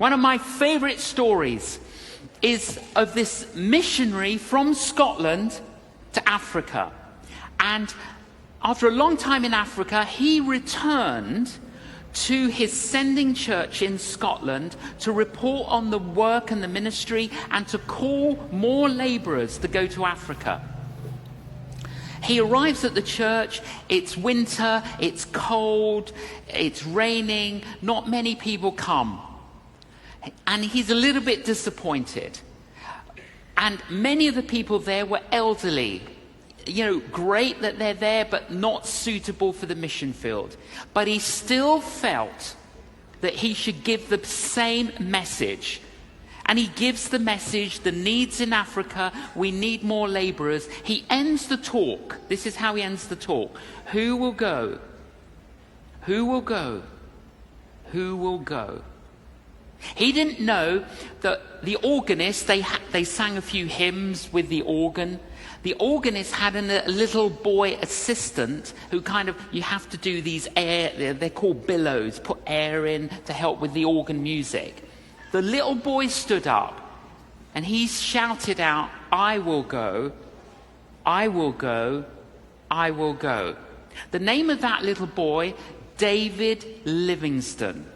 One of my favorite stories is of this missionary from Scotland to Africa. And after a long time in Africa, he returned to his sending church in Scotland to report on the work and the ministry and to call more laborers to go to Africa. He arrives at the church, it's winter, it's cold, it's raining, not many people come. And he's a little bit disappointed. And many of the people there were elderly. You know, great that they're there, but not suitable for the mission field. But he still felt that he should give the same message. And he gives the message, the needs in Africa, we need more laborers. He ends the talk. This is how he ends the talk. Who will go? Who will go? Who will go? He didn't know that the organist, they sang a few hymns with the organ. The organist had a little boy assistant who you have to do these they're called billows, put air in to help with the organ music. The little boy stood up and he shouted out, I will go, I will go, I will go. The name of that little boy, David Livingston.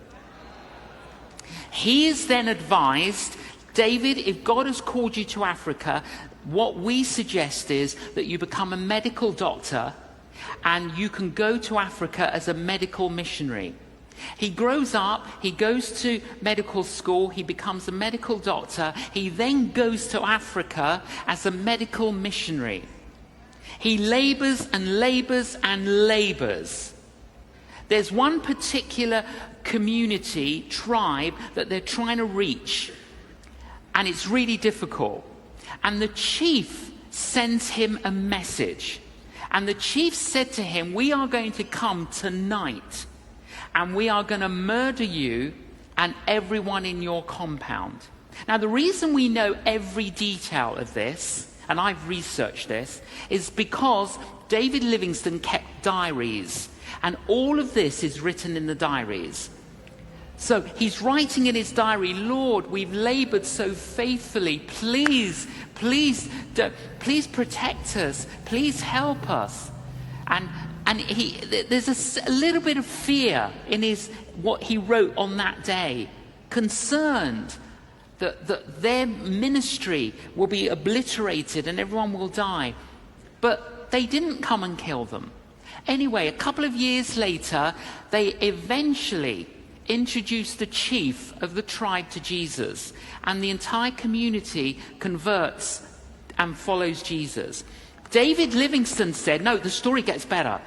He is then advised, David, if God has called you to Africa, what we suggest is that you become a medical doctor and you can go to Africa as a medical missionary. He grows up, he goes to medical school, he becomes a medical doctor, he then goes to Africa as a medical missionary. He labors and labors and labors. There's one particular community, tribe, that they're trying to reach, and it's really difficult. And the chief sends him a message. And the chief said to him, we are going to come tonight and we are going to murder you and everyone in your compound. Now, the reason we know every detail of this, and I've researched this, is because David Livingston kept diaries. And all of this is written in the diaries. So he's writing in his diary, Lord, we've labored so faithfully. Please protect us. Please help us. And there's a little bit of fear in what he wrote on that day, concerned that their ministry will be obliterated and everyone will die. But they didn't come and kill them. Anyway, a couple of years later, they eventually introduced the chief of the tribe to Jesus, and the entire community converts and follows Jesus. David Livingston said, no, the story gets better.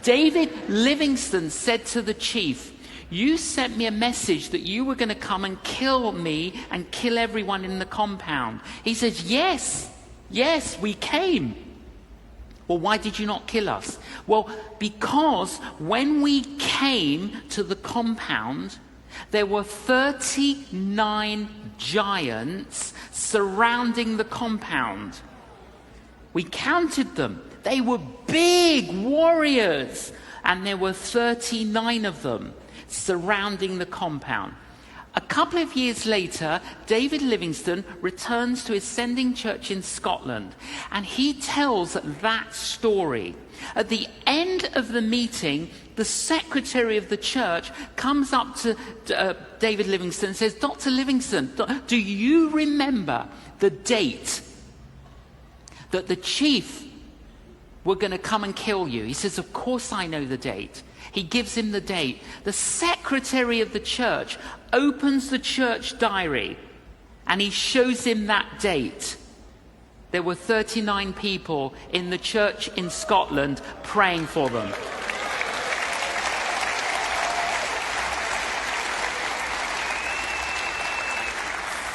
David Livingston said to the chief, you sent me a message that you were going to come and kill me and kill everyone in the compound. He says, yes, we came. Well, why did you not kill us? Well, because when we came to the compound, there were 39 giants surrounding the compound. We counted them. They were big warriors, and there were 39 of them surrounding the compound. A couple of years later, David Livingston returns to his sending church in Scotland, and he tells that story. At the end of the meeting, the secretary of the church comes up to David Livingston and says, Dr. Livingston, do you remember the date that the chief were going to come and kill you? He says, of course I know the date. He gives him the date. The secretary of the church opens the church diary and he shows him that date. There were 39 people in the church in Scotland praying for them.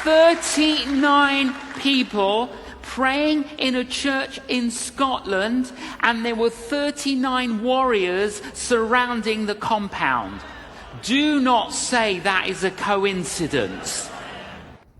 "39 people praying in a church in Scotland, and there were 39 warriors surrounding the compound." Do not say that is a coincidence.